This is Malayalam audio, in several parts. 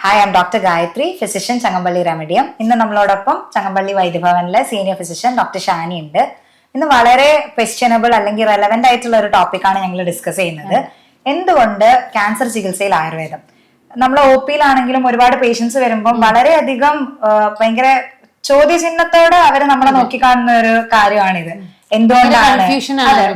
Hi, I'm doctor Gayathri, physician, Changampally റെമഡിയം. ഇന്ന് നമ്മളോടൊപ്പം ചങ്ങമ്പള്ളി വൈദ്യഭവനിലെ സീനിയർ ഫിസിഷ്യൻ ഡോക്ടർ ഷാനി ഉണ്ട്. ഇന്ന് വളരെ ക്വസ്റ്റ്യനബിൾ അല്ലെങ്കിൽ റെലവെന്റ് ആയിട്ടുള്ള ഒരു ടോപ്പിക്കാണ് ഞങ്ങൾ ഡിസ്കസ് ചെയ്യുന്നത്. എന്തുകൊണ്ട് ക്യാൻസർ ചികിത്സയിൽ ആയുർവേദം? നമ്മൾ ഒ പിയിലാണെങ്കിലും ഒരുപാട് പേഷ്യൻസ് വരുമ്പോൾ വളരെയധികം ഭയങ്കര ചോദ്യചിഹ്നത്തോടെ അവർ നമ്മളെ നോക്കിക്കാണുന്ന ഒരു കാര്യമാണിത്. എന്തുകൊണ്ടാണ്?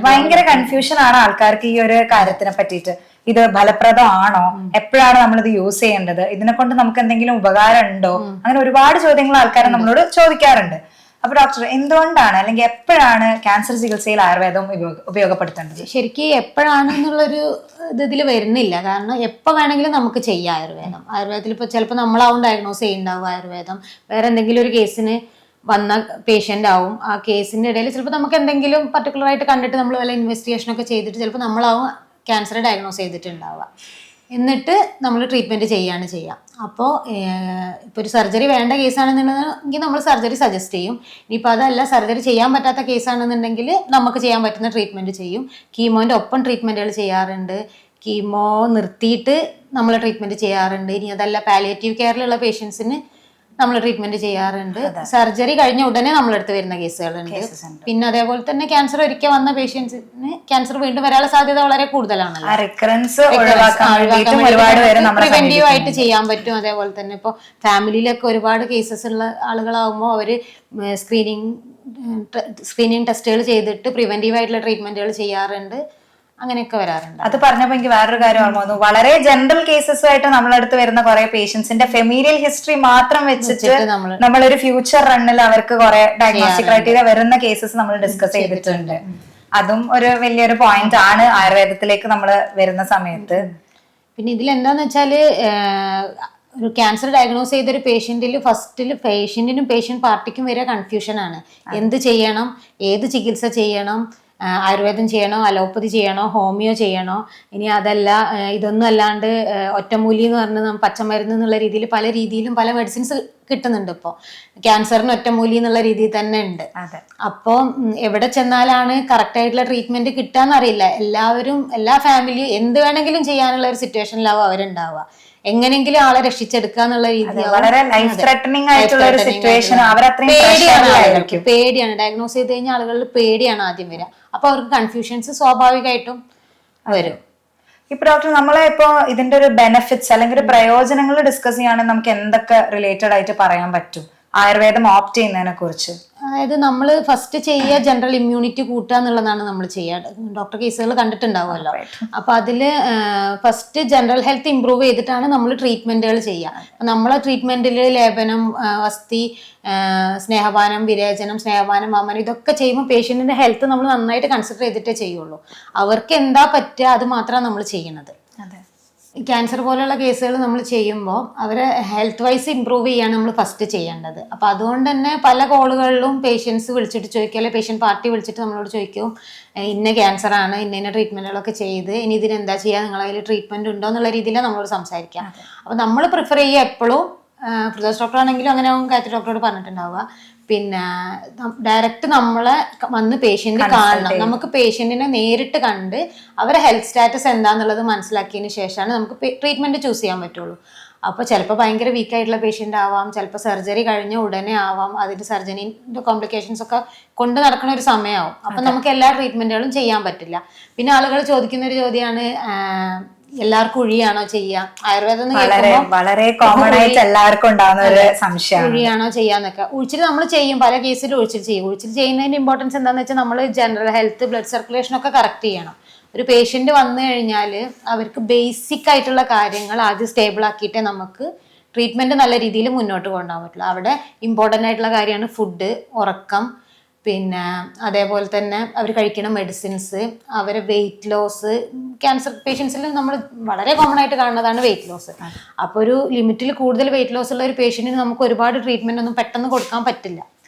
ഭയങ്കര കൺഫ്യൂഷൻ ആണ് ആൾക്കാർക്ക് ഈ ഒരു കാര്യത്തിനെ പറ്റിയിട്ട്. ഇത് ഫലപ്രദമാണോ? എപ്പോഴാണ് നമ്മളിത് യൂസ് ചെയ്യേണ്ടത്? ഇതിനെ കൊണ്ട് നമുക്ക് എന്തെങ്കിലും ഉപകാരം ഉണ്ടോ? അങ്ങനെ ഒരുപാട് ചോദ്യങ്ങൾ ആൾക്കാർ നമ്മളോട് ചോദിക്കാറുണ്ട്. അപ്പൊ ഡോക്ടർ, എന്തുകൊണ്ടാണ് അല്ലെങ്കിൽ എപ്പോഴാണ് ക്യാൻസർ ചികിത്സയിൽ ആയുർവേദം ഉപയോഗപ്പെടുത്തേണ്ടത്? ശരിക്കും എപ്പോഴാണെന്നുള്ളൊരു ഇതിൽ വരുന്നില്ല. കാരണം എപ്പോൾ വേണമെങ്കിലും നമുക്ക് ചെയ്യാം ആയുർവേദത്തിൽ. ഇപ്പോൾ ചിലപ്പോൾ നമ്മളാവും ഡയഗ്നോസ് ചെയ്യുന്നുണ്ടാവും ആയുർവേദം. വേറെ എന്തെങ്കിലും ഒരു കേസിന് വന്ന പേഷ്യൻ്റ് ആവും. ആ കേസിൻ്റെ ഇടയിൽ ചിലപ്പോൾ നമുക്ക് എന്തെങ്കിലും പർട്ടിക്കുലർ ആയിട്ട് കണ്ടിട്ട് നമ്മൾ വല്ല ഇൻവെസ്റ്റിഗേഷൻ ഒക്കെ ചെയ്തിട്ട് ചിലപ്പോൾ നമ്മളാവും ക്യാൻസർ ഡയഗ്നോസ് ചെയ്തിട്ടുണ്ടാവുക. എന്നിട്ട് നമ്മൾ ട്രീറ്റ്മെൻറ്റ് ചെയ്യുകയാണ് ചെയ്യുക. അപ്പോൾ ഇപ്പോൾ ഒരു സർജറി വേണ്ട കേസാണെന്നുണ്ടെങ്കിൽ നമ്മൾ സർജറി സജസ്റ്റ് ചെയ്യും. ഇനിയിപ്പോൾ അതല്ല, സർജറി ചെയ്യാൻ പറ്റാത്ത കേസാണെന്നുണ്ടെങ്കിൽ നമുക്ക് ചെയ്യാൻ പറ്റുന്ന ട്രീറ്റ്മെൻറ്റ് ചെയ്യും. കീമോൻ്റെ ഒപ്പം ട്രീറ്റ്മെൻറ്റുകൾ ചെയ്യാറുണ്ട്. കീമോ നിർത്തിയിട്ട് നമ്മൾ ട്രീറ്റ്മെൻറ്റ് ചെയ്യാറുണ്ട്. ഇനി അതല്ല, പാലിയേറ്റീവ് കെയറിലുള്ള പേഷ്യൻസിന് നമ്മൾ ട്രീറ്റ്മെന്റ് ചെയ്യാറുണ്ട്. സർജറി കഴിഞ്ഞ ഉടനെ നമ്മളെടുത്ത് വരുന്ന കേസുകളുണ്ട്. പിന്നെ അതേപോലെ തന്നെ ക്യാൻസർ ഒരിക്കൽ വന്ന പേഷ്യൻസിന് ക്യാൻസർ വീണ്ടും വരാനുള്ള സാധ്യത വളരെ കൂടുതലാണല്ലോ. പ്രിവെന്റീവ് ആയിട്ട് ചെയ്യാൻ പറ്റും. അതേപോലെ തന്നെ ഇപ്പോൾ ഫാമിലിയിലൊക്കെ ഒരുപാട് കേസസ് ഉള്ള ആളുകളാകുമ്പോൾ അവര് സ്ക്രീനിങ് ടെസ്റ്റുകൾ ചെയ്തിട്ട് പ്രിവെന്റീവ് ആയിട്ടുള്ള ട്രീറ്റ്മെന്റുകൾ ചെയ്യാറുണ്ട്. അങ്ങനെയൊക്കെ വരാറുണ്ട്. അത് പറഞ്ഞപ്പോ എനിക്ക് വേറൊരു കാര്യം ഓർമ്മ വന്നു. വളരെ ജനറൽ കേസസ് ആയിട്ട് നമ്മളടുത്ത് വരുന്ന കുറെ പേഷ്യൻസിന്റെ ഫെമീരിയൽ ഹിസ്റ്ററി മാത്രം വെച്ചിട്ട് നമ്മളൊരു ഫ്യൂച്ചർ റണ്ണിൽ അവർക്ക് കുറെ ഡയഗ്നോസ്റ്റിക് ക്രൈറ്റീരിയ വരുന്ന കേസസ് നമ്മൾ ഡിസ്കസ് ചെയ്തിട്ടുണ്ട്. അതും ഒരു വലിയൊരു പോയിന്റ് ആണ് ആയുർവേദത്തിലേക്ക് നമ്മൾ വരുന്ന സമയത്ത്. പിന്നെ ഇതിൽ എന്താന്ന് വെച്ചാല്, ഒരു ക്യാൻസർ ഡയഗ്നോസ് ചെയ്തൊരു പേഷ്യന്റിൽ ഫസ്റ്റിൽ പേഷ്യന്റിനും പേഷ്യന്റ് പാർട്ടിക്കും വരെ കൺഫ്യൂഷനാണ്. എന്ത് ചെയ്യണം, ഏത് ചികിത്സ ചെയ്യണം, ആയുർവേദം ചെയ്യണോ, അലോപ്പതി ചെയ്യണോ, ഹോമിയോ ചെയ്യണോ, ഇനി അതല്ല ഇതൊന്നും അല്ലാണ്ട് ഒറ്റമൂലി എന്ന് പറഞ്ഞ് പച്ചമരുന്ന് എന്നുള്ള രീതിയിൽ പല രീതിയിലും പല മെഡിസിൻസ് കിട്ടുന്നുണ്ട്. ഇപ്പോൾ ക്യാൻസറിന് ഒറ്റമൂലി എന്നുള്ള രീതിയിൽ തന്നെ ഉണ്ട്. അപ്പോൾ എവിടെ ചെന്നാലാണ് കറക്റ്റ് ആയിട്ടുള്ള ട്രീറ്റ്മെന്റ് കിട്ടാന്നറിയില്ല. എല്ലാ ഫാമിലിയും എന്ത് വേണമെങ്കിലും ചെയ്യാനുള്ള ഒരു സിറ്റുവേഷനിലാവും അവരുണ്ടാവുക. എങ്ങനെങ്കിലും ആളെ രക്ഷിച്ചെടുക്കുക എന്നുള്ള രീതിയിൽ വളരെ ലൈഫ് ത്രെറ്റനിങ് ആയിട്ടുള്ള ഒരു സിറ്റുവേഷൻ. പേടിയാണ് ഡയഗ്നോസ് ചെയ്ത് കഴിഞ്ഞാൽ ആളുകളിൽ പേടിയാണ് ആദ്യം വരിക. അപ്പൊ അവർക്ക് കൺഫ്യൂഷൻസ് സ്വാഭാവികമായിട്ടും വരും. ഇപ്പൊ ഡോക്ടർ, നമ്മളെ ഇപ്പൊ ഇതിന്റെ ഒരു ബെനിഫിറ്റ്സ് അല്ലെങ്കിൽ ഒരു പ്രയോജനങ്ങൾ ഡിസ്കസ് ചെയ്യുകയാണെങ്കിൽ നമുക്ക് എന്തൊക്കെ റിലേറ്റഡ് ആയിട്ട് പറയാൻ പറ്റും ആയുർവേദം ഓപ്റ്റ് ചെയ്യുന്നതിനെ കുറിച്ച്? അതായത് നമ്മൾ ഫസ്റ്റ് ചെയ്യുക ജനറൽ ഇമ്മ്യൂണിറ്റി കൂട്ടുക എന്നുള്ളതാണ് നമ്മൾ ചെയ്യുക. ഡോക്ടർ കേസുകൾ കണ്ടിട്ടുണ്ടാവുമല്ലോ. അപ്പൊ അതില് ഫസ്റ്റ് ജനറൽ ഹെൽത്ത് ഇംപ്രൂവ് ചെയ്തിട്ടാണ് നമ്മൾ ട്രീറ്റ്മെന്റുകൾ ചെയ്യുക. നമ്മളെ ട്രീറ്റ്മെന്റിൽ ലേപനം, അസ്ഥി, സ്നേഹപാനം, വിരേചനം, സ്നേഹപാനം, വമനം ഇതൊക്കെ ചെയ്യുമ്പോൾ പേഷ്യന്റിന്റെ ഹെൽത്ത് നമ്മൾ നന്നായിട്ട് കൺസിഡർ ചെയ്തിട്ടേ ചെയ്യുള്ളൂ. അവർക്ക് എന്താ പറ്റുക അത് മാത്രമാണ് നമ്മൾ ചെയ്യണത്. ക്യാൻസർ പോലെയുള്ള കേസുകൾ നമ്മൾ ചെയ്യുമ്പോൾ അവരെ ഹെൽത്ത് വൈസ് ഇമ്പ്രൂവ് ചെയ്യാണ് നമ്മൾ ഫസ്റ്റ് ചെയ്യേണ്ടത്. അപ്പോൾ അതുകൊണ്ട് തന്നെ പല കോളുകളിലും പേഷ്യൻസ് വിളിച്ചിട്ട് ചോദിക്കും, അല്ലെങ്കിൽ പേഷ്യൻ്റ് പാർട്ടി വിളിച്ചിട്ട് നമ്മളോട് ചോദിക്കും, ഇന്ന ക്യാൻസർ ആണ്, ഇന്ന ട്രീറ്റ്മെൻറ്റുകളൊക്കെ ചെയ്ത് ഇനി ഇതിനെന്താ ചെയ്യുക, നിങ്ങളതിൽ ട്രീറ്റ്മെൻറ്റ് ഉണ്ടോ എന്നുള്ള രീതിയിലാണ് നമ്മളോട് സംസാരിക്കുക. അപ്പോൾ നമ്മൾ പ്രിഫർ ചെയ്യുക എപ്പോഴും, ഫിർദോസ് ഡോക്ടർ ആണെങ്കിലും അങ്ങനെ ഗായത്രി ഡോക്ടറോട് പറഞ്ഞിട്ടുണ്ടാവുക, പിന്നെ ഡയറക്റ്റ് നമ്മളെ വന്ന് പേഷ്യന്റ് കാണണം. നമുക്ക് പേഷ്യന്റിനെ നേരിട്ട് കണ്ട് അവരെ ഹെൽത്ത് സ്റ്റാറ്റസ് എന്താന്നുള്ളത് മനസ്സിലാക്കിയതിന് ശേഷമാണ് നമുക്ക് ട്രീറ്റ്മെന്റ് ചൂസ് ചെയ്യാൻ പറ്റുള്ളൂ. അപ്പോൾ ചിലപ്പോൾ ഭയങ്കര വീക്കായിട്ടുള്ള പേഷ്യൻ്റ് ആവാം, ചിലപ്പോൾ സർജറി കഴിഞ്ഞ ഉടനെ ആവാം, അതിൻ്റെ സർജറിൻ്റെ കോംപ്ലിക്കേഷൻസ് ഒക്കെ കൊണ്ട് നടക്കുന്ന ഒരു സമയമാവും. അപ്പം നമുക്ക് എല്ലാ ട്രീറ്റ്മെന്റുകളും ചെയ്യാൻ പറ്റില്ല. പിന്നെ ആളുകൾ ചോദിക്കുന്ന ഒരു ചോദ്യമാണ്, എല്ലാവർക്കും ഉഴിയാണോ ചെയ്യുക? ആയുർവേദം വളരെ കോമൺ ആയിട്ട് എല്ലാവർക്കും ഉണ്ടാകുന്ന ഒരു സംശയം, ഉഴിയാണോ ചെയ്യാന്നൊക്കെ. ഉഴിച്ചിൽ നമ്മൾ ചെയ്യും, പല കേസിലും ഉഴിച്ചിൽ ചെയ്യും. ഉഴിച്ചിൽ ചെയ്യുന്നതിന്റെ ഇമ്പോർട്ടൻസ് എന്താണെന്ന് വെച്ചാൽ നമ്മൾ ജനറൽ ഹെൽത്ത്, ബ്ലഡ് സർക്കുലേഷൻ ഒക്കെ കറക്റ്റ് ചെയ്യണം. ഒരു പേഷ്യന്റ് വന്നു കഴിഞ്ഞാൽ അവർക്ക് ബേസിക് ആയിട്ടുള്ള കാര്യങ്ങൾ ആദ്യം സ്റ്റേബിൾ ആക്കിയിട്ടേ നമുക്ക് ട്രീറ്റ്മെന്റ് നല്ല രീതിയിൽ മുന്നോട്ട് കൊണ്ടുപോകാൻ പറ്റുള്ളൂ. അവിടെ ഇമ്പോർട്ടൻ്റ് ആയിട്ടുള്ള കാര്യമാണ് ഫുഡ്, ഉറക്കം, പിന്നെ അതേപോലെ തന്നെ അവർ കഴിക്കുന്ന മെഡിസിൻസ്, അവരെ വെയിറ്റ് ലോസ്. ക്യാൻസർ പേഷ്യൻസിൽ നമ്മൾ വളരെ കോമൺ ആയിട്ട് കാണുന്നതാണ് വെയിറ്റ് ലോസ്. അപ്പോൾ ഒരു ലിമിറ്റിൽ കൂടുതൽ വെയിറ്റ് ലോസ് ഉള്ള ഒരു പേഷ്യന്റിന് നമുക്ക് ഒരുപാട് ട്രീറ്റ്മെന്റ് ഒന്നും പെട്ടെന്ന് കൊടുക്കാൻ പറ്റില്ല.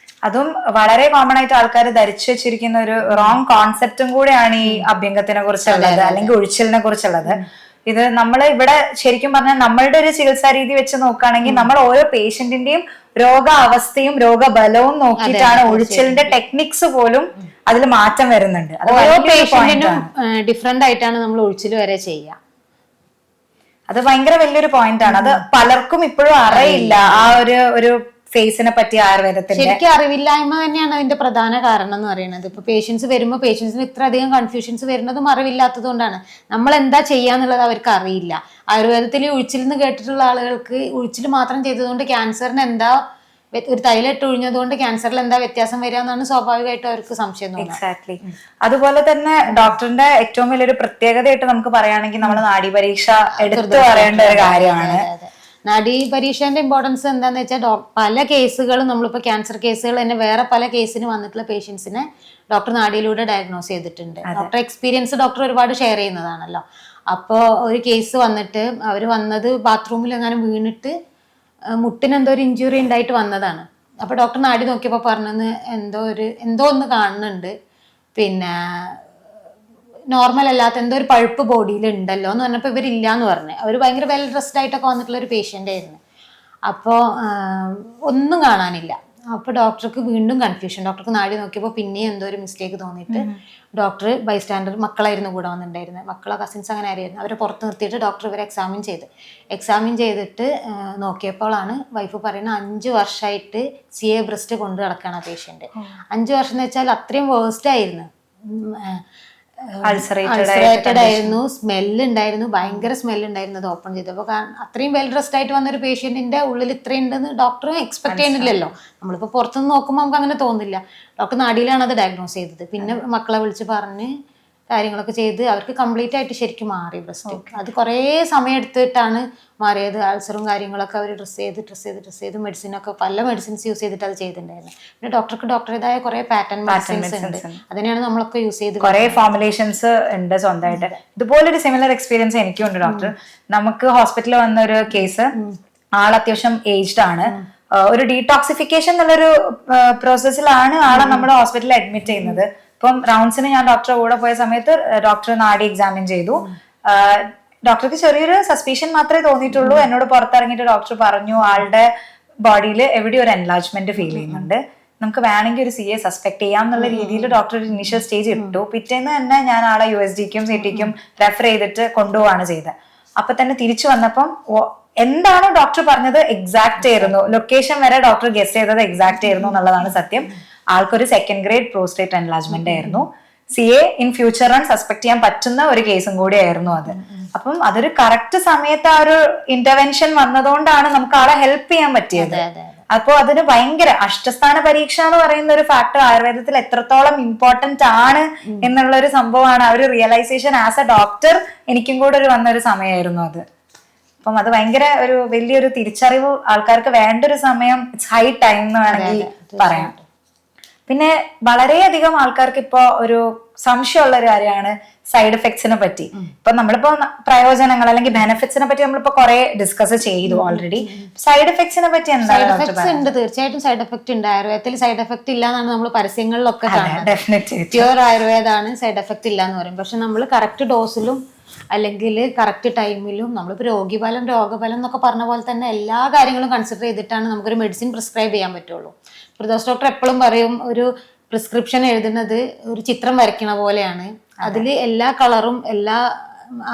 അതും വളരെ കോമൺ ആയിട്ട് ആൾക്കാർ ധരിച്ചു വെച്ചിരിക്കുന്ന ഒരു റോങ് കോൺസെപ്റ്റും കൂടെയാണ് ഈ അഭ്യംഗത്തിനെ കുറിച്ചുള്ളത് അല്ലെങ്കിൽ ഒഴിച്ചിലിനെ കുറിച്ചുള്ളത്. ഇത് നമ്മൾ ഇവിടെ ശരിക്കും പറഞ്ഞാൽ നമ്മളുടെ ഒരു ചികിത്സാ രീതി വെച്ച് നോക്കുകയാണെങ്കിൽ നമ്മൾ ഓരോ പേഷ്യന്റിന്റെയും രോഗാവസ്ഥയും രോഗബലവും നോക്കിയിട്ടാണ് ഒഴിച്ചിലിന്റെ ടെക്നിക്സ് പോലും അതിൽ മാറ്റം വരുന്നുണ്ട്. ഓരോ പേഷ്യന്റിനും ഡിഫറെന്റ് ആയിട്ടാണ് നമ്മൾ ഒഴിച്ചിൽ വരെ ചെയ്യുക. അത് ഭയങ്കര വലിയൊരു പോയിന്റ് ആണ്. അത് പലർക്കും ഇപ്പോഴും അറിയില്ല ആ ഒരു ഫേസിനെ പറ്റി ആയുർവേദത്തിന്റെ. ശരിക്കും അറിവില്ലായ്മ തന്നെയാണ് അതിന്റെ പ്രധാന കാരണം എന്ന് പറയുന്നത്. ഇപ്പൊ പേഷ്യൻസ് വരുമ്പോൾ പേഷ്യൻസിന് ഇത്ര അധികം കൺഫ്യൂഷൻസ് വരുന്നതും അറിവില്ലാത്തത് കൊണ്ടാണ്. നമ്മൾ എന്താ ചെയ്യാന്നുള്ളത് അവർക്ക് അറിയില്ല. ആയുർവേദത്തിൽ ഉഴിച്ചിൽ നിന്ന് കേട്ടിട്ടുള്ള ആളുകൾക്ക് ഉഴിച്ചിൽ മാത്രം ചെയ്തതുകൊണ്ട് ക്യാൻസറിന് എന്താ, ഒരു തൈലിട്ട് ഒഴിഞ്ഞതുകൊണ്ട് ക്യാൻസറിൽ എന്താ വ്യത്യാസം വരിക എന്നാണ് സ്വാഭാവികമായിട്ടും അവർക്ക് സംശയം തോന്നുന്നത്. എക്സാക്ട്ലി. അതുപോലെ തന്നെ ഡോക്ടറിന്റെ ഏറ്റവും വലിയൊരു പ്രത്യേകതയായിട്ട് നമുക്ക് പറയുകയാണെങ്കിൽ നമ്മൾ നാഡി പരീക്ഷ എടുത്തു പറയേണ്ട ഒരു കാര്യമാണ്. നാഡി പരീക്ഷേന്റെ ഇമ്പോർട്ടൻസ് എന്താന്ന് വെച്ചാൽ പല കേസുകളും നമ്മളിപ്പോൾ ക്യാൻസർ കേസുകൾ തന്നെ വേറെ പല കേസിന് വന്നിട്ടുള്ള പേഷ്യൻസിനെ ഡോക്ടർ നാഡിയിലൂടെ ഡയഗ്നോസ് ചെയ്തിട്ടുണ്ട്. ഡോക്ടർ എക്സ്പീരിയൻസ് ഡോക്ടർ ഒരുപാട് ഷെയർ ചെയ്യുന്നതാണല്ലോ. അപ്പോൾ ഒരു കേസ് വന്നിട്ട് അവർ വന്നത് ബാത്റൂമിൽ എങ്ങാനും വീണിട്ട് മുട്ടിന് എന്തോ ഒരു ഇഞ്ചുറി ഉണ്ടായിട്ട് വന്നതാണ്. അപ്പോൾ ഡോക്ടർ നാഡി നോക്കിയപ്പോൾ പറഞ്ഞത് എന്തോ ഒന്ന് കാണുന്നുണ്ട്, പിന്നെ നോർമൽ അല്ലാത്ത എന്തോ ഒരു പഴുപ്പ് ബോഡിയിൽ ഉണ്ടല്ലോ എന്ന് പറഞ്ഞപ്പോൾ ഇവരില്ല എന്ന് പറഞ്ഞു. അവർ ഭയങ്കര വെൽ ഡ്രസ്ഡ് ആയിട്ടൊക്കെ വന്നിട്ടുള്ള ഒരു പേഷ്യൻ്റ് ആയിരുന്നു. അപ്പോൾ ഒന്നും കാണാനില്ല. അപ്പോൾ ഡോക്ടർക്ക് വീണ്ടും കൺഫ്യൂഷൻ. ഡോക്ടർക്ക് നാടി നോക്കിയപ്പോൾ പിന്നെയും എന്തോ ഒരു മിസ്റ്റേക്ക് തോന്നിയിട്ട് ഡോക്ടർ ബൈസ്റ്റാൻഡർ മക്കളായിരുന്നു കൂടെ വന്നിട്ടുണ്ടായിരുന്നത്. മക്കളോ കസിൻസ് അങ്ങനെ ആയിരുന്നു. അവരെ പുറത്ത് നിർത്തിയിട്ട് ഡോക്ടർ ഇവരെ എക്സാമിൻ ചെയ്തിട്ട് നോക്കിയപ്പോഴാണ് വൈഫ് പറയുന്നത് 5 വർഷമായിട്ട് CA ബ്രസ്റ്റ് കൊണ്ട് നടക്കുകയാണ് ആ പേഷ്യൻ്റ്. 5 വർഷം എന്ന് വെച്ചാൽ അത്രയും വേഴ്സ്റ്റ് ആയിരുന്നു. അൾസറേറ്റഡ് ആയിരുന്നു, സ്മെല്ല് ഉണ്ടായിരുന്നു, ഭയങ്കര സ്മെല്ല് ഉണ്ടായിരുന്നു അത് ഓപ്പൺ ചെയ്തപ്പോൾ. കാരണം അത്രയും വെൽ ഡ്രസ്ഡ് ആയിട്ട് വന്നൊരു പേഷ്യന്റിന്റെ ഉള്ളിൽ ഇത്രയും ഉണ്ടെന്ന് ഡോക്ടർ എക്സ്പെക്ട് ചെയ്യുന്നില്ലല്ലോ. നമ്മളിപ്പോൾ പുറത്തുനിന്ന് നോക്കുമ്പോൾ നമുക്ക് അങ്ങനെ തോന്നില്ല. ഡോക്ടർ നാഡിയിലാണ് അത് ഡയഗ്നോസ് ചെയ്തത്. പിന്നെ മക്കളെ വിളിച്ച് പറഞ്ഞ് കാര്യങ്ങളൊക്കെ ചെയ്ത് അവർക്ക് കംപ്ലീറ്റ് ആയിട്ട് ശരിക്കും മാറി ബ്രസ്റ്റ്. അത് കുറേ സമയം എടുത്തിട്ടാണ് മാറിയത്. ആൾസറും കാര്യങ്ങളൊക്കെ അവർ ഡ്രസ് ചെയ്ത് മെഡിസിനൊക്കെ പല മെഡിസിൻസ് യൂസ് ചെയ്തിട്ട് അത് ചെയ്തിട്ടുണ്ടായിരുന്നു. പിന്നെ ഡോക്ടറുടേതായ കുറെ പാറ്റേൺ മെഡിസിൻസ് ഉണ്ട്. അതിനെയാണ് നമ്മളൊക്കെ യൂസ് ചെയ്ത് കുറെ ഫോർമുലേഷൻസ് ഉണ്ട് സ്വന്തമായിട്ട്. ഇതുപോലൊരു സിമിലർ എക്സ്പീരിയൻസ് എനിക്കും ഉണ്ട് ഡോക്ടർ. നമുക്ക് ഹോസ്പിറ്റലിൽ വന്ന ഒരു കേസ്, ആൾ അത്യാവശ്യം ഏജ്ഡ് ആണ്. ഒരു ഡീടോക്സിഫിക്കേഷൻ എന്നുള്ളൊരു പ്രോസസ്സിലാണ് ആളെ നമ്മുടെ ഹോസ്പിറ്റലിൽ അഡ്മിറ്റ് ചെയ്യുന്നത്. ഇപ്പം റൗണ്ട്സിന് ഞാൻ ഡോക്ടറെ കൂടെ പോയ സമയത്ത് ഡോക്ടർ നാഡി എക്സാമിൻ ചെയ്തു. ഡോക്ടർക്ക് ചെറിയൊരു സസ്പീഷൻ മാത്രമേ തോന്നിയിട്ടുള്ളൂ. എന്നോട് പുറത്തിറങ്ങിയിട്ട് ഡോക്ടർ പറഞ്ഞു ആളുടെ ബോഡിയിൽ എവിടെ ഒരു എൻലാർജ്മെന്റ് ഫീൽ ചെയ്യുന്നുണ്ട്, നമുക്ക് വേണമെങ്കിൽ ഒരു CA സസ്പെക്ട് ചെയ്യാം എന്നുള്ള രീതിയിൽ ഡോക്ടർ ഒരു ഇനീഷ്യൽ സ്റ്റേജ് ഇട്ടു. പിറ്റേന്ന് തന്നെ ഞാൻ ആളെ USGക്കും CTക്കും റെഫർ ചെയ്തിട്ട് കൊണ്ടുപോവാണ് ചെയ്തത്. അപ്പൊ തന്നെ തിരിച്ചു വന്നപ്പം എന്താണോ ഡോക്ടർ പറഞ്ഞത് എക്സാക്ട് ആയിരുന്നു, ലൊക്കേഷൻ വരെ ഡോക്ടർ ഗസ് ചെയ്തത് എക്സാക്ട് ആയിരുന്നു എന്നുള്ളതാണ് സത്യം. ആൾക്കൊരു 2nd ഗ്രേഡ് പ്രോസ്റ്റേറ്റ് എൻലാർജ്മെന്റ് ആയിരുന്നു. CA in future run suspect ചെയ്യാൻ പറ്റുന്ന ഒരു കേസും കൂടി ആയിരുന്നു അത്. അപ്പം അതൊരു കറക്റ്റ് സമയത്ത് ആ ഒരു ഇന്റർവെൻഷൻ വന്നതുകൊണ്ടാണ് നമുക്ക് ആളെ ഹെൽപ്പ് ചെയ്യാൻ പറ്റിയത്. അപ്പോ അതിന് ഭയങ്കര അഷ്ടസ്ഥാന പരീക്ഷ എന്ന് പറയുന്ന ഒരു ഫാക്ടർ ആയുർവേദത്തിൽ എത്രത്തോളം ഇമ്പോർട്ടന്റ് ആണ് എന്നുള്ള ഒരു സംഭവമാണ്. ആ ഒരു റിയലൈസേഷൻ ആസ് എ ഡോക്ടർ എനിക്കും കൂടെ വന്നൊരു സമയമായിരുന്നു അത്. അപ്പം അത് ഭയങ്കര ഒരു വലിയൊരു തിരിച്ചറിവ് ആൾക്കാർക്ക് വേണ്ട ഒരു സമയം, ഇറ്റ്സ് ഹൈ ടൈം എന്ന് വേണമെങ്കിൽ പറയാം. പിന്നെ വളരെയധികം ആൾക്കാർക്ക് ഇപ്പോ ഒരു സംശയമുള്ള ഒരു കാര്യമാണ് സൈഡ് എഫക്ട്സിനെ പറ്റി. ഇപ്പൊ നമ്മളിപ്പോ പ്രയോജനങ്ങൾ അല്ലെങ്കിൽ ബെനിഫിറ്റ്സിനെ പറ്റി നമ്മളിപ്പോ കുറെ ഡിസ്കസ് ചെയ്തു ഓൾറെഡി. സൈഡ് എഫക്ട്സിനെ പറ്റി എന്താ? സൈഡ് എഫക്ട്സ് ഉണ്ട്, തീർച്ചയായിട്ടും സൈഡ് എഫക്ട് ഉണ്ട്. ആയുർവേദത്തിൽ സൈഡ് എഫക്ട് ഇല്ല എന്നാണ് നമ്മൾ പരസ്യങ്ങളിലൊക്കെ കാണുന്നത്. പ്യുവർ ആയുർവേദമാണ് സൈഡ് എഫക്ട് ഇല്ല എന്ന് പറയും. പക്ഷെ നമ്മൾ കറക്റ്റ് ഡോസിലും അല്ലെങ്കിൽ കറക്റ്റ് ടൈമിലും നമ്മളിപ്പോൾ രോഗഫലം എന്നൊക്കെ പറഞ്ഞ പോലെ തന്നെ എല്ലാ കാര്യങ്ങളും കൺസിഡർ ചെയ്തിട്ടാണ് നമുക്കൊരു മെഡിസിൻ പ്രിസ്ക്രൈബ് ചെയ്യാൻ പറ്റുള്ളൂ. പ്രദോഷ് ഡോക്ടർ എപ്പോഴും പറയും ഒരു പ്രിസ്ക്രിപ്ഷൻ എഴുതുന്നത് ഒരു ചിത്രം വരയ്ക്കണ പോലെയാണ്. അതിൽ എല്ലാ കളറും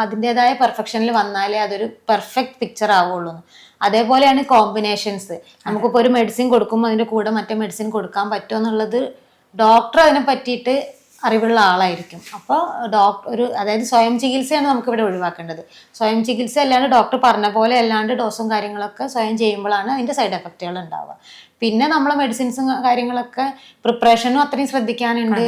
അതിൻ്റെതായ പെർഫെക്ഷനിൽ വന്നാലേ അതൊരു പെർഫെക്റ്റ് പിക്ചർ ആവുള്ളൂ. അതേപോലെയാണ് കോമ്പിനേഷൻസ്. നമുക്കിപ്പോൾ ഒരു മെഡിസിൻ കൊടുക്കുമ്പോൾ അതിൻ്റെ കൂടെ മറ്റേ മെഡിസിൻ കൊടുക്കാൻ പറ്റുമോ എന്നുള്ളത് ഡോക്ടർ അതിനെ പറ്റിയിട്ട് അറിവുള്ള ആളായിരിക്കും. അപ്പോൾ അതായത് സ്വയം ചികിത്സയാണ് നമുക്കിവിടെ ഒഴിവാക്കേണ്ടത്. സ്വയം ചികിത്സ അല്ലാണ്ട് ഡോക്ടർ പറഞ്ഞ പോലെ അല്ലാണ്ട് ഡോസും കാര്യങ്ങളൊക്കെ സ്വയം ചെയ്യുമ്പോഴാണ് അതിൻ്റെ സൈഡ് എഫക്റ്റുകൾ ഉണ്ടാവുക. പിന്നെ നമ്മളെ മെഡിസിൻസും കാര്യങ്ങളൊക്കെ പ്രിപ്പറേഷനും അത്രയും ശ്രദ്ധിക്കാനുണ്ട്.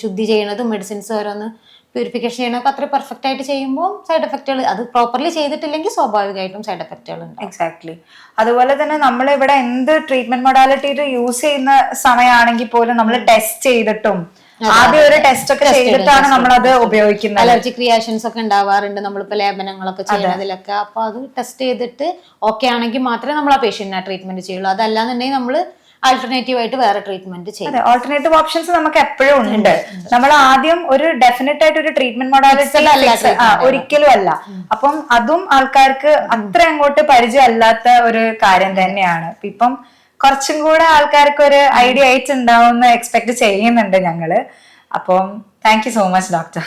ശുദ്ധി ചെയ്യണതും മെഡിസിൻസ് ഓരോന്ന് പ്യൂരിഫിക്കേഷൻ ചെയ്യണമൊക്കെ അത്ര പെർഫെക്റ്റ് ആയിട്ട് ചെയ്യുമ്പോൾ സൈഡ് എഫക്റ്റുകൾ അത് പ്രോപ്പർലി ചെയ്തിട്ടില്ലെങ്കിൽ സ്വാഭാവികമായിട്ടും സൈഡ് എഫക്റ്റുകൾ ഉണ്ട്. എക്സാക്ട്ലി. അതുപോലെ തന്നെ നമ്മളിവിടെ എന്ത് ട്രീറ്റ്മെന്റ് മൊഡാലിറ്റി യൂസ് ചെയ്യുന്ന സമയമാണെങ്കിൽ പോലും നമ്മൾ ടെസ്റ്റ് ചെയ്തിട്ടും ആദ്യം ഒരു ടെസ്റ്റ് ഒക്കെ ചെയ്തിട്ടാണ് നമ്മളത് ഉപയോഗിക്കുന്നത്. അലർജിക് റിയാക്ഷൻസ് ഒക്കെ ഉണ്ടാവാറുണ്ട് നമ്മളിപ്പോ ലേപനങ്ങളൊക്കെ ചെയ്യുന്നതിലൊക്കെ. അപ്പൊ അത് ടെസ്റ്റ് ചെയ്തിട്ട് ഓക്കെ ആണെങ്കിൽ മാത്രമേ നമ്മൾ ആ പേഷ്യന്റിനെ ട്രീറ്റ്മെന്റ് ചെയ്യുള്ളൂ. അതല്ലാന്നുണ്ടെങ്കിൽ നമ്മൾ ആൾട്ടർനേറ്റീവ് ആയിട്ട് വേറെ ട്രീറ്റ്മെന്റ് ചെയ്യും. ഓൾട്ടർനേറ്റീവ് ഓപ്ഷൻസ് നമുക്ക് എപ്പോഴും ഉണ്ട്. നമ്മൾ ആദ്യം ഒരു ഡെഫിനറ്റ് ആയിട്ട് ഒരു ട്രീറ്റ്മെന്റ് മൊഡാലിറ്റി ഒരിക്കലും അല്ല. അപ്പം അതും ആൾക്കാർക്ക് അത്ര അങ്ങോട്ട് പരിചയം അല്ലാത്ത ഒരു കാര്യം തന്നെയാണ്. ഇപ്പം കുറച്ചും കൂടെ ആൾക്കാർക്ക് ഒരു ഐഡിയ ആയിട്ട് ഉണ്ടാവും എന്ന് എക്സ്പെക്ട് ചെയ്യുന്നുണ്ട് ഞങ്ങള്. അപ്പം thank you so much doctor.